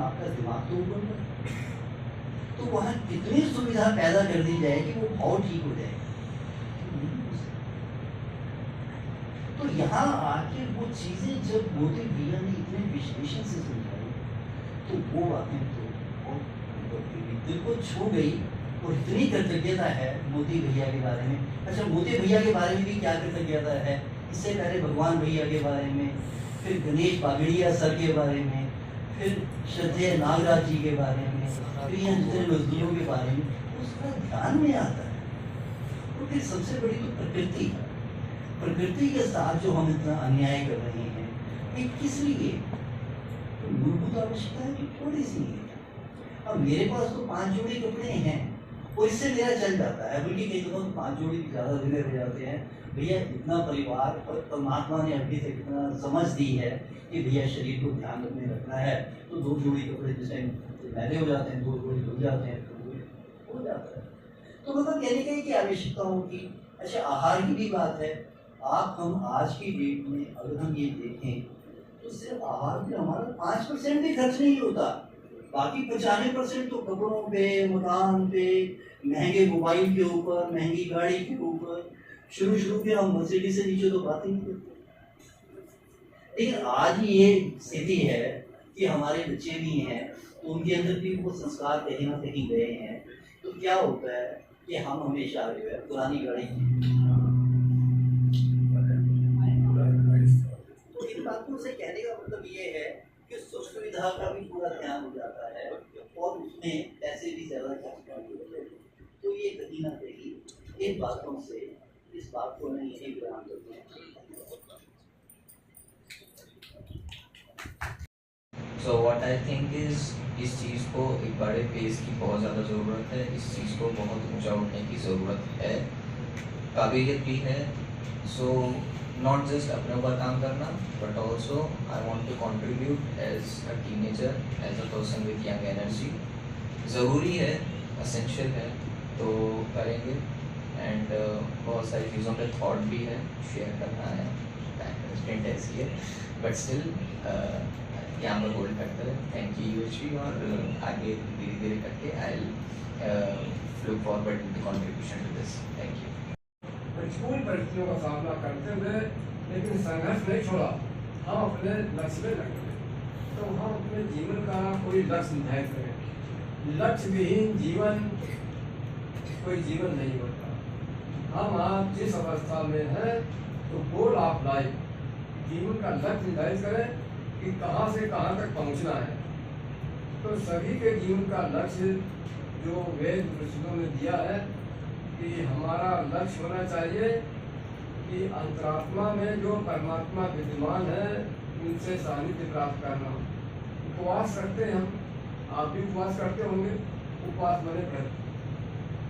आपका दिमाग तो ऊपर है। तो वहाँ कितनी सुविधा पैदा कर दी जाए कि वो भाव ठीक हो जाए। तो यहाँ आके वो चीजें जब मोदी भैया ने इतने विश्लेषण से समझाई तो वो बातें तो बहुत दिल को छू गई। और इतनी कृतज्ञता है मोदी भैया के बारे में। अच्छा, मोदी भैया के बारे में भी क्या कृतज्ञता है, इससे पहले भगवान भैया के बारे में, फिर गणेश बागड़िया सर के बारे में, फिर श्रद्धेय नागराज जी के बारे में, फिर यहाँ जितने मजदूरों के बारे में, उसका ध्यान में आता है। तो फिर सबसे बड़ी तो प्रकृति है। प्रकृति के साथ जो हम इतना अन्याय कर रहे हैं, ये किस लिए? तो मूलभूत आवश्यकताएं भी थोड़ी सी है। अब मेरे पास तो 5 जोड़ी कपड़े हैं और इससे मेरा चल जाता है, बल्कि कई दफा 5 जोड़ी ज्यादा दिले रह जाते हैं। भैया इतना परिवार और परमात्मा ने अभी तक इतना समझ दी है कि भैया शरीर को ध्यान रखना है, तो 2 जोड़ी कपड़े जिस टाइम मैले हो जाते हैं, 2 जोड़ी धुल जाते हैं, तो हो जाता है। तो मतलब कहने का कि आवश्यकता होगी। अच्छा, आहार की भी बात है। आप हम आज की डेट में अगर हम ये देखें तो सिर्फ आहार पे हमारा 5% भी खर्च नहीं होता, बाकी 95% तो कपड़ों पे, मकान पे, महंगे मोबाइल के ऊपर, महंगी गाड़ी के ऊपर। शुरू में हम मर्सिडीज से नीचे तो बात ही नहीं करते। लेकिन आज ये स्थिति है कि हमारे बच्चे भी हैं तो उनके अंदर भी वो संस्कार कहीं ना कहीं गए हैं। तो क्या होता है कि हम हमेशा जो है पुरानी गाड़ी बातों से कहने का मतलब ये है कि सुख सुविधा का भी पूरा ध्यान हो जाता है और उसमें पैसे भी ज्यादा खर्च होते हैं। तो ये कहीं ना कहीं इन बातों से इस बात को नहीं यही बयान करते हैं। So what I think is इस चीज़ को एक बड़े पेस की बहुत ज़्यादा ज़रूरत है। इस चीज़ को बहुत ऊंचा उठने की ज़रूरत है, काबिलियत भी है। So not just अपने ऊपर काम करना, but also I want to contribute as a teenager, as a person with young energy. ज़रूरी है, essential है, तो करेंगे। एंड बहुत सारी चीज़ों पे थॉट भी है, शेयर करना है, टाइम ऐसी है, बट स्टिल यहाँ पर होल्ड करते हैं। थैंक यू यूएचवी, और आगे धीरे धीरे करके I look forward to contribution to this. Thank you. प्रतिकूल परिस्थितियों का सामना करते हुए लेकिन संघर्ष नहीं छोड़ा, हम अपने लक्ष्य में लगे। तो हम अपने जीवन का कोई लक्ष्य निर्धारित करें। लक्ष्य विहीन जीवन कोई जीवन नहीं होता। हम आज जिस अवस्था में हैं तो गोल ऑफ लाइफ, जीवन का लक्ष्य निर्धारित करें कि कहाँ से कहाँ तक पहुँचना है। तो सभी के जीवन का लक्ष्य जो वेद ऋषियों ने दिया है कि हमारा लक्ष्य होना चाहिए कि अंतरात्मा में जो परमात्मा विद्यमान है उनसे सानिध्य प्राप्त करना। उपवास करते हैं हम, आप भी उपवास करते होंगे। उपवास माने व्रत,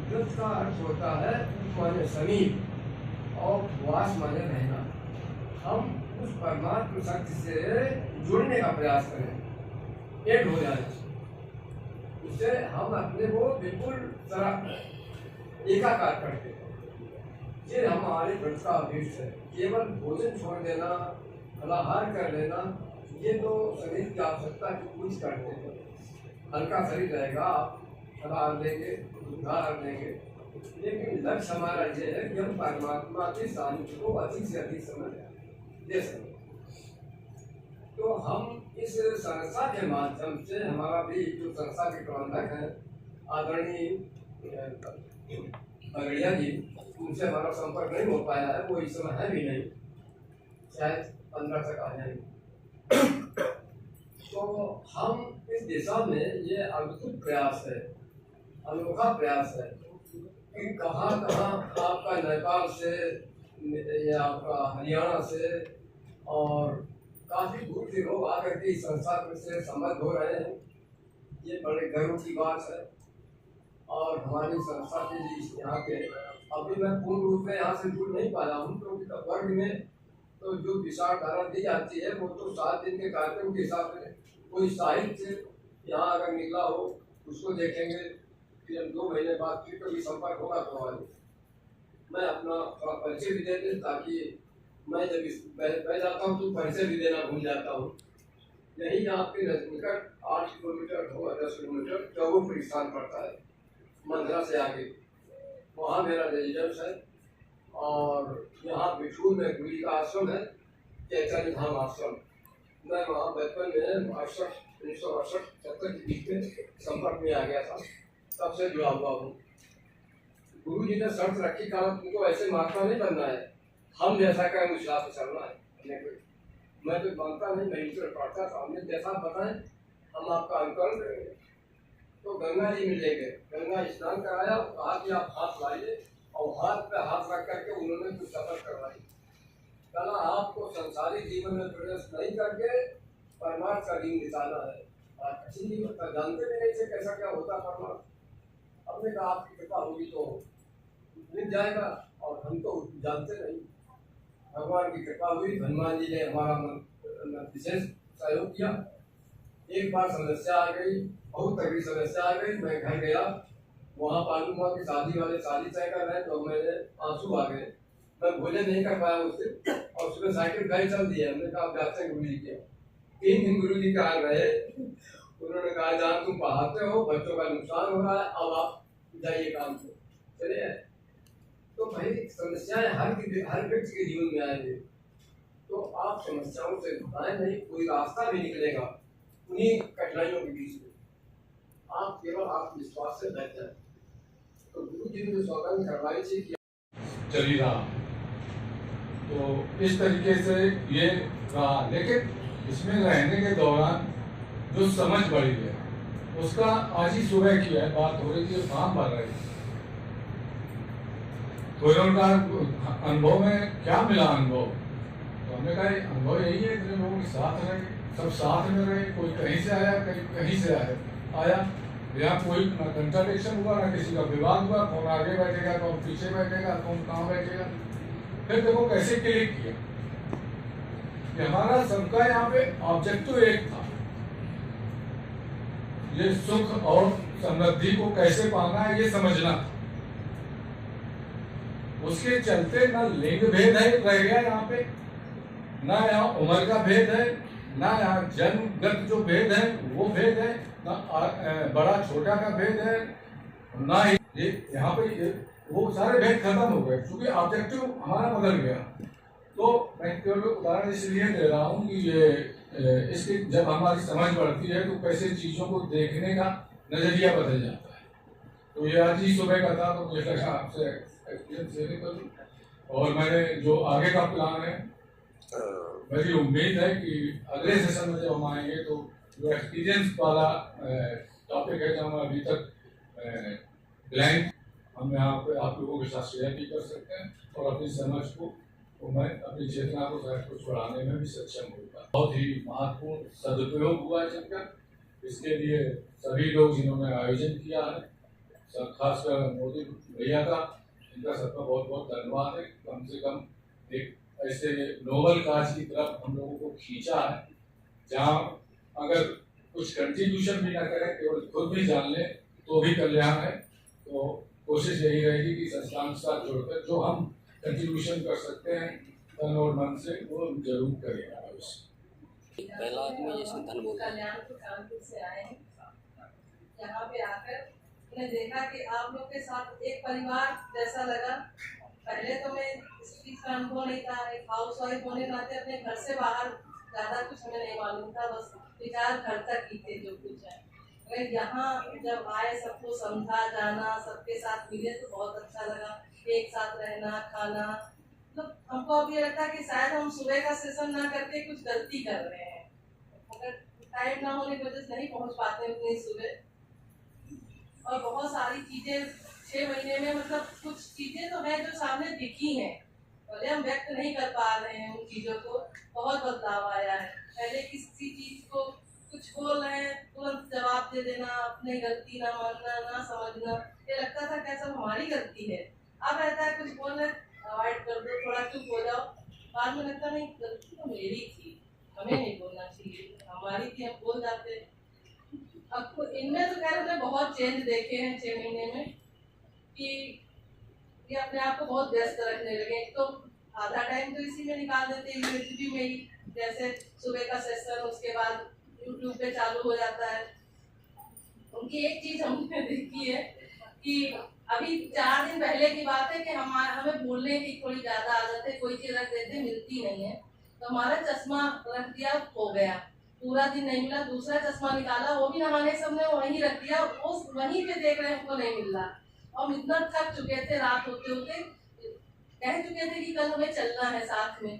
व्रत का अर्थ होता है उप माने समीप और उपवास माने रहना। हम उस परमात्मा शक्ति से जुड़ने का प्रयास करें, एक हो जाए, उससे हम अपने को बिल्कुल एकाकार करते हैं। ये हमारे व्रत का अभीष्ट है। केवल भोजन छोड़ देना, फलाहार कर लेना, ये तो शरीर की आवश्यकता की पूछ करते हैं। हल्का शरीर रहेगा, आप फलाहार लेंगे, उधार लेंगे, लेकिन लक्ष्य हमारा ये है कि हम परमात्मा के सानिध्य को अधिक से अधिक समय दे सकें। तो हम इस संस्था के माध्यम से, हमारा भी जो संस्था के प्रबंधक हैं आदरणीय बागड़िया जी, उनसे हमारा संपर्क नहीं हो पाया है, वो इस समय है भी नहीं, शायद 15 तक आ जाएंगे। तो हम इस दिशा में ये अद्भुत प्रयास है, अनोखा प्रयास है कि कहाँ कहाँ आपका नेपाल से या आपका हरियाणा से और काफ़ी दूर से लोग आकर के इस संस्था से संबद्ध हो रहे हैं। ये बड़े गर्व की बात है। और हमारी संस्था के यहाँ के अभी मैं पूर्ण रूप में यहाँ से जुड़ नहीं पाया हूँ, क्योंकि तो वर्ग में तो जो विचारधारा दी जाती है वो तो 7 दिन के कार्यक्रम के हिसाब से, कोई साहित्य यहाँ अगर निकला हो उसको देखेंगे, फिर 2 महीने बाद फिर कभी संपर्क होगा तो हमारे मैं अपना थोड़ा परिचय भी दे दें, ताकि मैं जब इस बह जाता हूँ तो परिचय भी देना भूल जाता हूँ। यही आपके निकट 8 किलोमीटर होगा, 10 किलोमीटर चौबुपुरी स्थान पड़ता है मंदरा से आगे, वहाँ मेरा रेजिडेंस है। और यहाँ बिठूर में गुरु जी का आश्रम है, चैतन्य धाम आश्रम। मैं वहाँ बचपन में 1968-70 के बीच में संपर्क में आ गया था, तब से जुड़ा हुआ हूँ। गुरु जी ने शर्त रखी कहा तुमको ऐसे महात्मा नहीं बनना है, हम जैसा कहें उस राह पे चलना है। मैं तो मानता नहीं, मैं ईश्वर पढ़ता था, हमने जैसा बताएं हम आपका अनुकरण करेंगे। तो गंगा जी मिले गए, गंगा स्नान कराया, कहा कि आप हाथ लाइए, और हाथ पे हाथ रख करके उन्होंने कुछ शपथ करवाई। कहना आपको संसारी जीवन में प्रवेश नहीं करके परमार्थ का ऋण निकालना है। अच्छी जीवन का जानते भी नहीं थे कैसा क्या होता परमार्थ। हमने कहा आपकी कृपा होगी तो मिल जाएगा, और हम तो जानते नहीं। भगवान की कृपा हुई, हनुमान जी ने हमारा विशेष सहयोग किया। एक बार समस्या आ गई, बहुत तगड़ी समस्या आ गई। मैं घर गया, वहाँ पालू माँ की शादी वाले शादी तय कर रहे, तो मेरे आंसू आ गए। मैं भोजन नहीं कर पाया उस दिन, और सुबह साइकिल घर चल दिया। हमने कहा आप जाते हैं गुरु जी के। 3 दिन गुरु जी के आ रहे, उन्होंने कहा जहाँ तुम पढ़ाते हो बच्चों का नुकसान हो रहा है, अब आप जाइए काम को चलिए। तो भाई समस्याएं हर व्यक्ति के जीवन में आएंगे, तो आप समस्याओं से घबराएं नहीं, कोई रास्ता भी निकलेगा उन्हीं कठिनाइयों के बीच में। आप केवल आत्मविश्वास से बैठ जाए। तो गुरु जी ने जो सौगंध करवाई थी कि चली रहा, तो इस तरीके से ये रहा। लेकिन इसमें रहने के दौरान जो समझ बढ़ी है उसका आज ही सुबह की है बात हो रही थी, काम बढ़ रही थी, तो उनका अनुभव में क्या मिला अनुभव, तो हमने कहा अनुभव यही है कि लोग साथ रहे, सब साथ में रहे, कोई कहीं से आया कहीं से आया, यहाँ कोई ना कंट्राडिक्शन हुआ, ना किसी का विवाद हुआ, कौन आगे बैठेगा, कौन पीछे बैठेगा, कौन कहाँ बैठेगा। फिर देखो कैसे क्लिक किया कि हमारा सबका यहाँ पे ऑब्जेक्टिव एक था, ये सुख और समृद्धि को कैसे पाना है ये समझना था। उसके चलते ना लिंग भेद है रह गया यहाँ पे, ना यहाँ उम्र का भेद है, ना यहाँ जन्मगत जो भेद है वो भेद है, ना बड़ा छोटा का भेद है, ना ये यहाँ पे वो सारे भेद खत्म हो गए, क्योंकि ऑब्जेक्टिव हमारा बदल गया। तो मैं केवल उदाहरण इसलिए दे रहा हूँ कि ये इसकी जब हमारी समझ बढ़ती है तो कैसे चीज़ों को देखने का नजरिया बदल जाता है। तो ये आज ही सुबह का था, तो मुझे लगा आपसे एक्सपीरियंस शेयर करूँ। और मैंने जो आगे का प्लान है, मेरी उम्मीद है कि अगले सेशन में जब हम आएंगे तो जो एक्सपीरियंस वाला टॉपिक है जो हम अभी तक ब्लैंक हम यहाँ पे आप लोगों के साथ शेयर भी कर सकते हैं, और अपनी समझ को तो मैं अपनी चेतना को शायद कुछ बढ़ाने में भी सक्षम होगा। बहुत ही महत्वपूर्ण सदुपयोग हुआ है जिनका, इसके लिए सभी लोग जिन्होंने आयोजन किया है, खासकर मोदी भैया का, इनका सबका बहुत बहुत धन्यवाद है। कम से कम एक ऐसे नोबल काज की तरफ हम लोगों को खींचा है, जहाँ अगर कुछ कंट्रीब्यूशन भी ना करें, केवल खुद भी जान लें तो भी कल्याण है। तो कोशिश यही रहेगी कि संस्थान के साथ जुड़कर जो हम कंट्रीब्यूशन कर सकते हैं तन और मन से, वो जरूर करेगा। पहला आदमी ये संतान बोल कल्याण के कानपुर से आए हैं। यहाँ पे आकर मैंने देखा कि आप लोग के साथ एक परिवार जैसा लगा। पहले तो मैं इस चीज का अनुभव नहीं था, एक हाउस वाइफ होने नाते अपने घर से बाहर ज्यादा कुछ हमें नहीं मालूम था, बस विचार घर तक ही थे जो कुछ है। मगर यहाँ जब आए, सबको समझा जाना, सबके साथ मिले तो बहुत अच्छा लगा। एक साथ रहना, खाना, मतलब हमको अब ये लगता है कि शायद हम सुबह का सेशन ना करके कुछ गलती कर रहे हैं, अगर टाइम ना होने की वजह से नहीं पहुँच पाते उतनी सुबह। और बहुत सारी चीजें 6 महीने में, मतलब कुछ चीजें तो है जो सामने दिखी हैं, भले हम व्यक्त नहीं कर पा रहे हैं उन चीजों को। बहुत बदलाव आया है। पहले किसी चीज को कुछ बोल रहे हैं तुरंत जवाब दे देना, अपनी गलती ना मानना, ना समझना, ये लगता था क्या सब हमारी गलती है। अब रहता है कुछ बोल रहे अवॉइड कर दो, थोड़ा चुप हो जाओ, बाद में लगता नहीं गलती तो मेरी थी, हमें नहीं बोलना चाहिए, हमारी थी, हम बोल जाते। अब तो इनमें तो खैर हमने बहुत चेंज देखे हैं 6 महीने में, कि ये अपने आप को बहुत व्यस्त रखने लगे। तो आधा टाइम तो इसी में निकाल देते यूनिवर्सिटी में ही, जैसे सुबह का सेशन, उसके बाद यूट्यूब पे चालू हो जाता है। उनकी एक चीज हमने देखी है कि अभी 4 दिन पहले की बात है कि हमें बोलने की थोड़ी ज्यादा आदत है, कोई चीज रख देते मिलती नहीं है, तो हमारा चश्मा रख दिया, खो गया, पूरा दिन नहीं मिला, दूसरा चश्मा निकाला, वो भी नहाने सबने वहीं रख दिया, वो वहीं पे देख रहे हैं हमको नहीं मिल रहा। और इतना थक चुके थे, रात होते होते कह चुके थे कि कल हमें चलना है साथ में।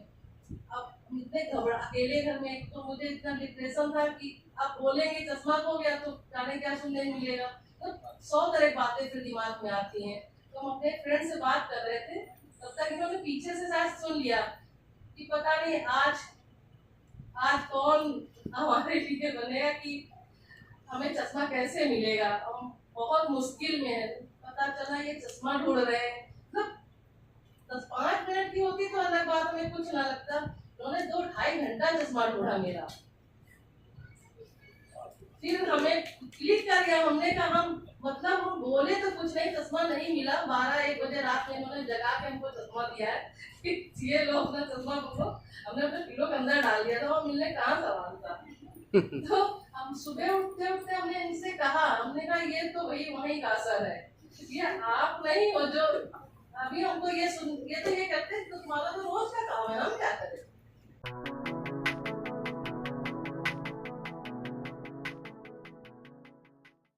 अब इतने अकेले घर में, तो मुझे इतना डिप्रेशन था कि अब बोलेंगे चश्मा खो गया तो जाने क्या सुनने मिलेगा, तो 100 तरह बातें फिर दिमाग में आती हैं। तो हम अपने फ्रेंड से बात कर रहे थे, तब तक इन्होंने पीछे से शायद सुन लिया कि पता नहीं आज कौन हमारे लिए बनेगा कि हमें चश्मा कैसे मिलेगा। हम बहुत मुश्किल में है, पता चला ये चश्मा ढूंढ रहे हैं। 10-5 मिनट की होती तो अलग बात, हमें कुछ ना लगता, उन्होंने 2-2.5 घंटा चश्मा ढूंढा मेरा। फिर हमें क्लिक कर गया, हमने कहा हम बोले तो कुछ नहीं, चश्मा नहीं मिला। 12-1 बजे रात में इन्होंने जगा के हमको चश्मा दिया है, ये लो अपना चश्मा पकड़ो, हमने अपने पिलो के अंदर डाल दिया था, वो मिलने कहाँ सवाल था। तो हम सुबह उठते उठते हमने इनसे कहा, हमने कहा ये तो वही का असर है, ये आप नहीं हो जो अभी हमको ये तो ये करते हैं, तो तुम्हारा तो रोज का काम है, हम क्या करें।